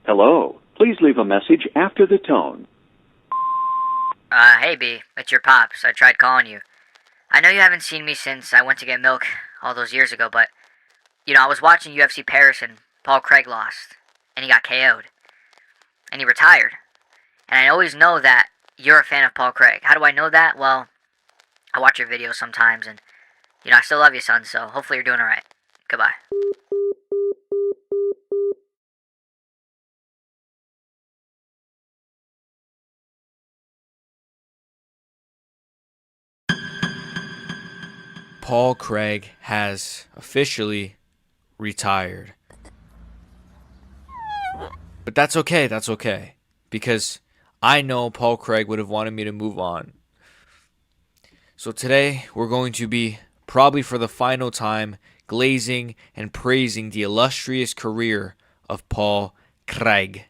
Hello. Please leave a message after the tone. Hey B, it's your pops. I tried calling you. I know you haven't seen me since I went to get milk all those years ago, but, I was watching UFC Paris and Paul Craig lost, and he got KO'd, and he retired. And I always know that you're a fan of Paul Craig. How do I know that? Well, I watch your videos sometimes, and, I still love you, son, so hopefully you're doing alright. Goodbye. Paul Craig has officially retired. But that's okay, because I know Paul Craig would have wanted me to move on. So today, we're going to be, probably for the final time, glazing and praising the illustrious career of Paul Craig.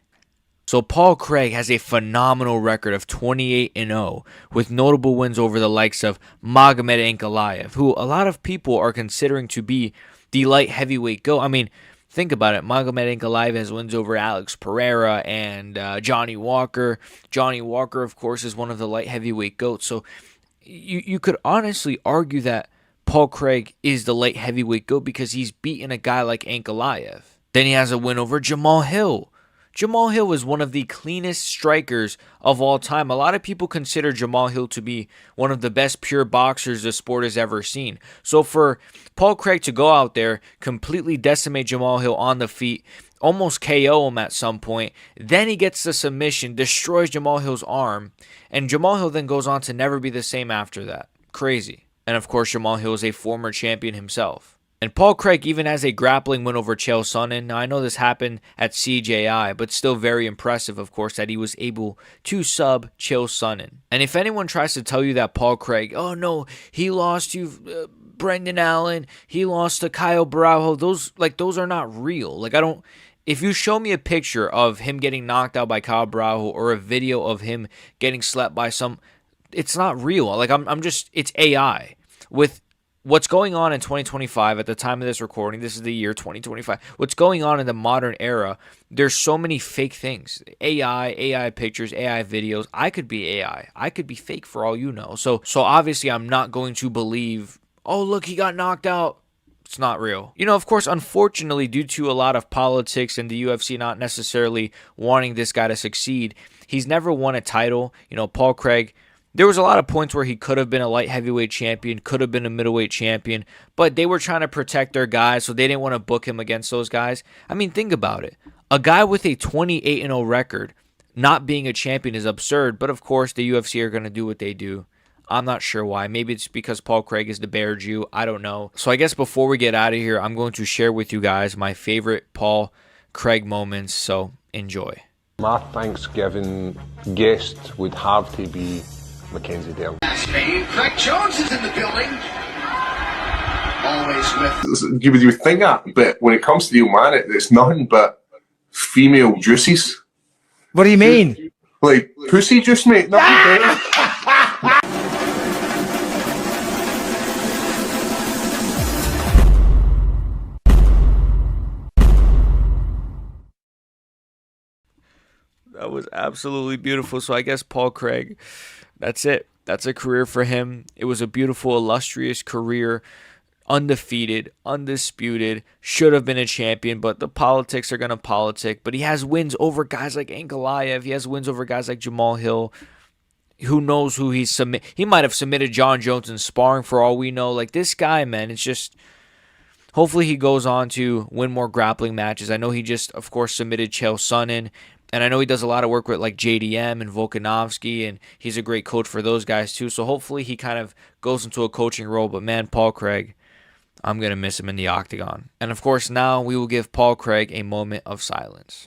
So Paul Craig has a phenomenal record of 28-0 with notable wins over the likes of Magomed Ankalaev, who a lot of people are considering to be the light heavyweight GOAT. I mean, think about it. Magomed Ankalaev has wins over Alex Pereira and Johnny Walker. Johnny Walker, of course, is one of the light heavyweight GOATs. So you could honestly argue that Paul Craig is the light heavyweight GOAT because he's beaten a guy like Ankalaev. Then he has a win over Jamal Hill. Jamal Hill is one of the cleanest strikers of all time. A lot of people consider Jamal Hill to be one of the best pure boxers the sport has ever seen. So for Paul Craig to go out there, completely decimate Jamal Hill on the feet, almost KO him at some point, then he gets the submission, destroys Jamal Hill's arm, and Jamal Hill then goes on to never be the same after that. Crazy. And of course, Jamal Hill is a former champion himself. And Paul Craig even has a grappling win over Chael Sonnen. Now, I know this happened at CJI, but still very impressive, of course, that he was able to sub Chael Sonnen. And if anyone tries to tell you that Paul Craig, oh no, he lost to Brendan Allen, he lost to Kyle Braujo, those are not real. If you show me a picture of him getting knocked out by Kyle Braujo or a video of him getting slapped by it's not real. It's AI. With what's going on in 2025 at the time of this recording, this is the year 2025. What's going on in the modern era, there's so many fake things. AI pictures, AI videos. I could be AI. I could be fake for all you know. So obviously I'm not going to believe, oh, look, he got knocked out. It's not real. Of course, unfortunately, due to a lot of politics and the UFC not necessarily wanting this guy to succeed, he's never won a title. Paul Craig, there was a lot of points where he could have been a light heavyweight champion, could have been a middleweight champion, but they were trying to protect their guys, so they didn't want to book him against those guys. I mean, think about it. A guy with a 28-0 record not being a champion is absurd, but of course the UFC are going to do what they do. I'm not sure why. Maybe it's because Paul Craig is the Bear Jew. I don't know. So I guess before we get out of here, I'm going to share with you guys my favorite Paul Craig moments, so enjoy. My Thanksgiving guest would have to be Mackenzie Dern. Spain. Craig Jones is in the building. Always with. You would think that, but when it comes to the old man, it's nothing but female juices. What do you mean? Like pussy juice, mate. Nothing better. That was absolutely beautiful. So I guess Paul Craig, that's it. That's a career for him. It was a beautiful, illustrious career. Undefeated, undisputed, should have been a champion, but the politics are going to politic. But he has wins over guys like Ankalaev. He has wins over guys like Jamal Hill. Who knows who he might have submitted John Jones in sparring for all we know. This guy, man, it's just... Hopefully he goes on to win more grappling matches. I know he just, of course, submitted Chael Sonnen. And I know he does a lot of work with JDM and Volkanovski, and he's a great coach for those guys too. So hopefully he kind of goes into a coaching role. But man, Paul Craig, I'm going to miss him in the octagon. And of course, now we will give Paul Craig a moment of silence.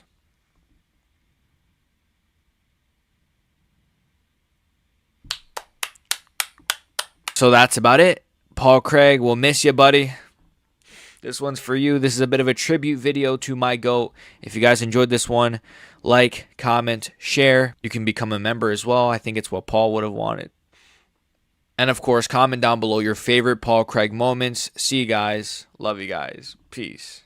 So that's about it. Paul Craig, we'll miss you, buddy. This one's for you. This is a bit of a tribute video to my GOAT. If you guys enjoyed this one, like, comment, share. You can become a member as well. I think it's what Paul would have wanted. And of course, comment down below your favorite Paul Craig moments. See you guys. Love you guys. Peace.